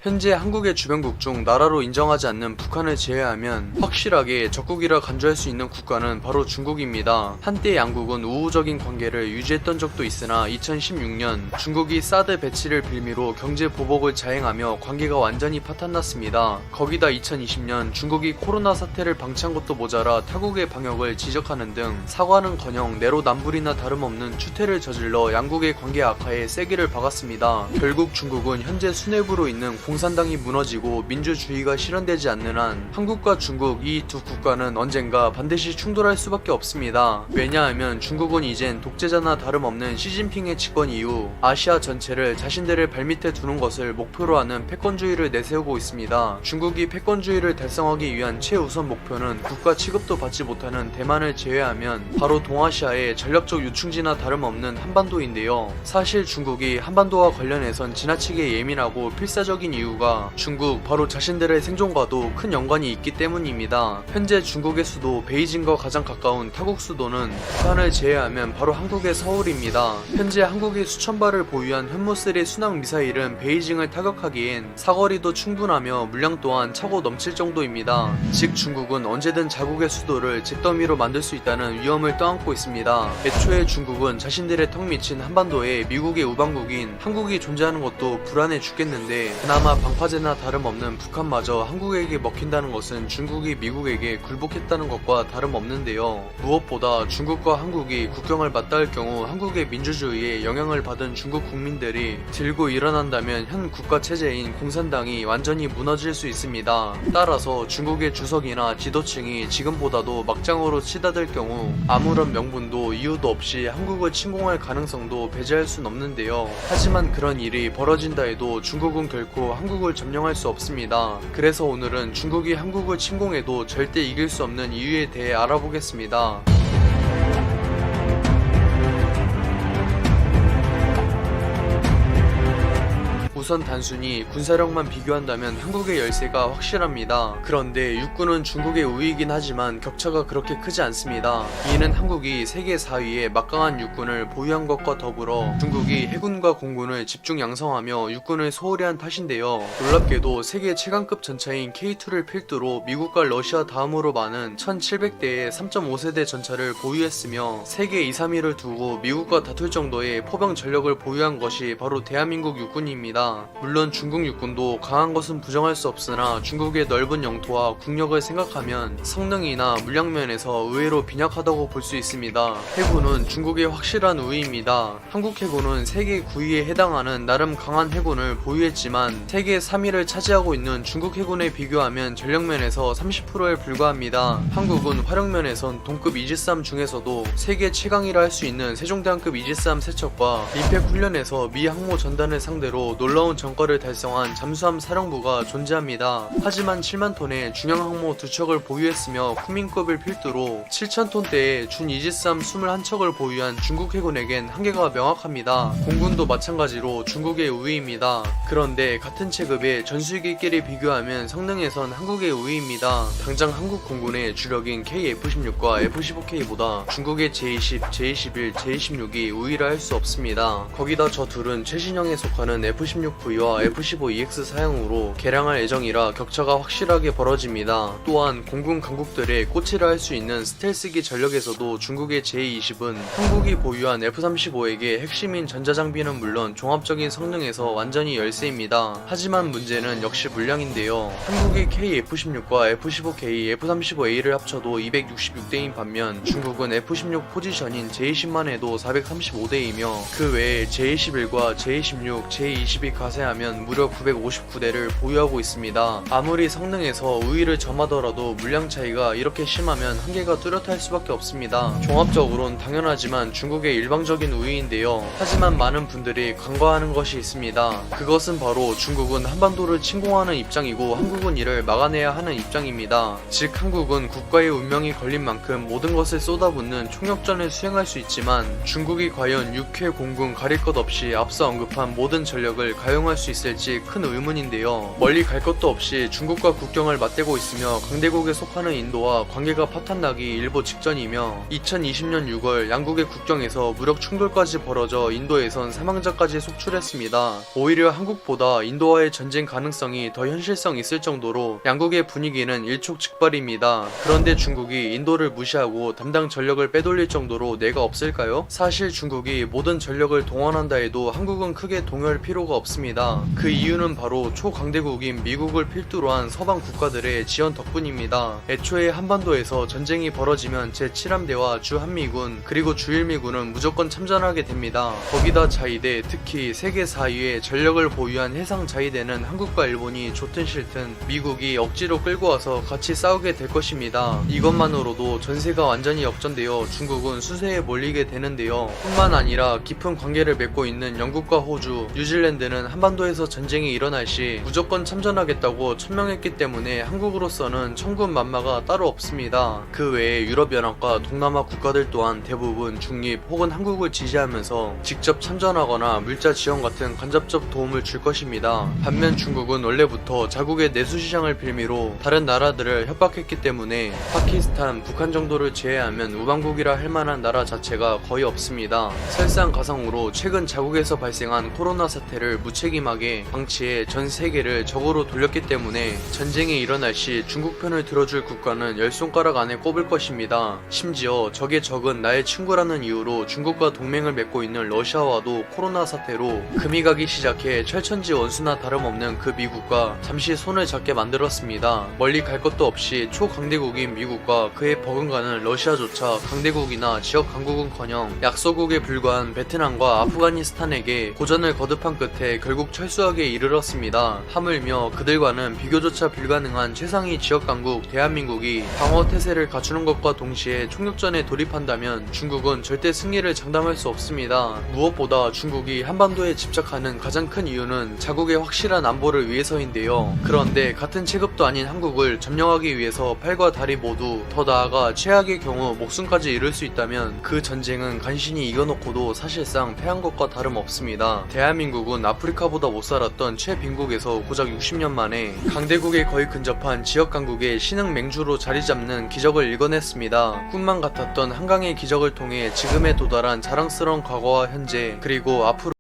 현재 한국의 주변국 중 나라로 인정하지 않는 북한을 제외하면 확실하게 적국이라 간주할 수 있는 국가는 바로 중국입니다. 한때 양국은 우호적인 관계를 유지했던 적도 있으나 2016년 중국이 사드 배치를 빌미로 경제 보복을 자행하며 관계가 완전히 파탄났습니다. 거기다 2020년 중국이 코로나 사태를 방치한 것도 모자라 타국의 방역을 지적하는 등 사과는커녕 내로남불이나 다름없는 추태를 저질러 양국의 관계 악화에 세기를 박았습니다. 결국 중국은 현재 수뇌부로 있는 공산당이 무너지고 민주주의가 실현되지 않는 한 한국과 중국 이 두 국가는 언젠가 반드시 충돌할 수밖에 없습니다. 왜냐하면 중국은 이젠 독재자나 다름없는 시진핑의 집권 이후 아시아 전체를 자신들의 발밑에 두는 것을 목표로 하는 패권주의를 내세우고 있습니다. 중국이 패권주의를 달성하기 위한 최우선 목표는 국가 취급도 받지 못하는 대만을 제외하면 바로 동아시아의 전략적 요충지나 다름없는 한반도인데요. 사실 중국이 한반도와 관련해선 지나치게 예민하고 필사적인 이유가 중국 바로 자신들의 생존과도 큰 연관이 있기 때문입니다. 현재 중국의 수도 베이징과 가장 가까운 타국 수도는 북한을 제외하면 바로 한국의 서울입니다. 현재 한국이 수천 발을 보유한 현무3 순항 미사일은 베이징을 타격하기엔 사거리도 충분하며 물량 또한 차고 넘칠 정도입니다. 즉 중국은 언제든 자국의 수도를 잿더미로 만들 수 있다는 위험을 떠안고 있습니다. 애초에 중국은 자신들의 턱 밑인 한반도에 미국의 우방국인 한국이 존재하는 것도 불안해 죽겠는데 그나마 방파제나 다름없는 북한마저 한국에게 먹힌다는 것은 중국이 미국에게 굴복했다는 것과 다름없는데요. 무엇보다 중국과 한국이 국경을 맞닿을 경우 한국의 민주주의에 영향을 받은 중국 국민들이 들고 일어난다면 현 국가 체제인 공산당이 완전히 무너질 수 있습니다. 따라서 중국의 주석이나 지도층이 지금보다도 막장으로 치닫을 경우 아무런 명분도 이유도 없이 한국을 침공할 가능성도 배제할 순 없는데요. 하지만 그런 일이 벌어진다 해도 중국은 결코 한국을 점령할 수 없습니다. 그래서 오늘은 중국이 한국을 침공해도 절대 이길 수 없는 이유에 대해 알아보겠습니다. 우선 단순히 군사력만 비교한다면 한국의 열세가 확실합니다. 그런데 육군은 중국의 우위이긴 하지만 격차가 그렇게 크지 않습니다. 이는 한국이 세계 4위의 막강한 육군을 보유한 것과 더불어 중국이 해군과 공군을 집중 양성하며 육군을 소홀히 한 탓인데요. 놀랍게도 세계 최강급 전차인 K2를 필두로 미국과 러시아 다음으로 많은 1700대의 3.5세대 전차를 보유했으며 세계 2, 3위를 두고 미국과 다툴 정도의 포병 전력을 보유한 것이 바로 대한민국 육군입니다. 물론 중국 육군도 강한 것은 부정할 수 없으나 중국의 넓은 영토와 국력을 생각하면 성능이나 물량면에서 의외로 빈약하다고 볼 수 있습니다. 해군은 중국의 확실한 우위입니다. 한국 해군은 세계 9위에 해당하는 나름 강한 해군을 보유했지만 세계 3위를 차지하고 있는 중국 해군에 비교하면 전력면에서 30%에 불과합니다. 한국은 화력면에선 동급 이지스함 중에서도 세계 최강이라 할 수 있는 세종대왕급 이지스함 3척과 임팩 훈련에서 미 항모 전단을 상대로 놀라운 전과를 달성한 잠수함 사령부가 존재합니다. 하지만 7만 톤의 중형 항모 2척을 보유했으며 훈민급을 필두로 7,000톤대의 준 이지스함 21척을 보유한 중국 해군에겐 한계가 명확합니다. 공군도 마찬가지로 중국의 우위입니다. 그런데 같은 체급의 전술기끼리 비교하면 성능에선 한국의 우위입니다. 당장 한국 공군의 주력인 KF-16과 F-15K보다 중국의 J-20, J-21, J-16이 우위라 할 수 없습니다. 거기다 저 둘은 최신형에 속하는 F-16V와 F-15EX 사양으로 개량할 예정이라 격차가 확실하게 벌어집니다. 또한 공군 강국들의 꽃이라 할 수 있는 스텔스기 전력에서도 중국의 J-20은 한국이 보유한 F-35에게 핵심인 전자장비는 물론 종합적인 성능에서 완전히 열세입니다. 하지만 문제는 역시 물량인데요. 한국의 KF-16과 F-15K, F-35A를 합쳐도 266대인 반면 중국은 F-16 포지션인 J-10만 해도 435대이며 그 외에 J-21과 J-16, J-22 가세하면 무려 959대를 보유하고 있습니다. 아무리 성능에서 우위를 점하더라도 물량 차이가 이렇게 심하면 한계가 뚜렷할 수밖에 없습니다. 종합적으론 당연하지만 중국의 일방적인 우위인데요. 하지만 많은 분들이 간과하는 것이 있습니다. 그것은 바로 중국은 한반도를 침공하는 입장이고 한국은 이를 막아내야 하는 입장입니다. 즉 한국은 국가의 운명이 걸린 만큼 모든 것을 쏟아붓는 총력전을 수행할 수 있지만 중국이 과연 육해 공군 가릴 것 없이 앞서 언급한 모든 전력을 가용할 수 있을지 큰 의문인데요. 멀리 갈 것도 없이 중국과 국경을 맞대고 있으며 강대국에 속하는 인도와 관계가 파탄나기 일보 직전이며 2020년 6월 양국의 국경에서 무력 충돌까지 벌어져 인도에선 사망자까지 속출했습니다. 오히려 한국보다 인도와의 전쟁 가능성이 더 현실성 있을 정도로 양국의 분위기는 일촉즉발입니다. 그런데 중국이 인도를 무시하고 담당 전력을 빼돌릴 정도로 뇌가 없을까요? 사실 중국이 모든 전력을 동원한다 해도 한국은 크게 동요할 필요가 없습니다. 그 이유는 바로 초강대국인 미국을 필두로 한 서방 국가들의 지원 덕분입니다. 애초에 한반도에서 전쟁이 벌어지면 제7함대와 주한미군 그리고 주일미군은 무조건 참전하게 됩니다. 거기다 자위대, 특히 세계 4위의 전력을 보유한 해상 자위대는 한국과 일본이 좋든 싫든 미국이 억지로 끌고 와서 같이 싸우게 될 것입니다. 이것만으로도 전세가 완전히 역전되어 중국은 수세에 몰리게 되는데요. 뿐만 아니라 깊은 관계를 맺고 있는 영국과 호주, 뉴질랜드는 한반도에서 전쟁이 일어날 시 무조건 참전하겠다고 천명했기 때문에 한국으로서는 천군만마가 따로 없습니다. 그 외에 유럽연합과 동남아 국가들 또한 대부분 중립 혹은 한국을 지지하면서 직접 참전하거나 물자 지원 같은 간접적 도움을 줄 것입니다. 반면 중국은 원래부터 자국의 내수시장을 빌미로 다른 나라들을 협박했기 때문에 파키스탄, 북한 정도를 제외하면 우방국이라 할 만한 나라 자체가 거의 없습니다. 설상가상으로 최근 자국에서 발생한 코로나 사태를 무책임하게 방치해 전 세계를 적으로 돌렸기 때문에 전쟁이 일어날 시 중국 편을 들어줄 국가는 10손가락 안에 꼽을 것입니다. 심지어 적의 적은 나의 친구라는 이유로 중국과 동맹을 맺고 있는 러시아와도 코로나 사태로 금이 가기 시작해 철천지 원수나 다름없는 그 미국과 잠시 손을 잡게 만들었습니다. 멀리 갈 것도 없이 초강대국인 미국과 그에 버금가는 러시아조차 강대국이나 지역 강국은커녕 약소국에 불과한 베트남과 아프가니스탄에게 고전을 거듭한 끝에 결국 철수하게 이르렀습니다. 하물며 그들과는 비교조차 불가능한 최상위 지역 강국 대한민국이 방어 태세를 갖추는 것과 동시에 총력전에 돌입한다면 중국은 절대 승리를 장담할 수 없습니다. 무엇보다 중국이 한반도에 집착하는 가장 큰 이유는 자국의 확실한 안보를 위해서인데요. 그런데 같은 체급도 아닌 한국을 점령하기 위해서 팔과 다리 모두, 더 나아가 최악의 경우 목숨까지 잃을 수 있다면 그 전쟁은 간신히 이겨놓고도 사실상 패한 것과 다름없습니다. 대한민국은 아프리카보다 못 살았던 최빈국에서 고작 60년 만에 강대국에 거의 근접한 지역 강국의 신흥 맹주로 자리 잡는 기적을 일궈냈습니다. 꿈만 같았던 한강의 기적을 통해 지금에 도달한 자랑스러운 과거와 현재, 그리고 앞으로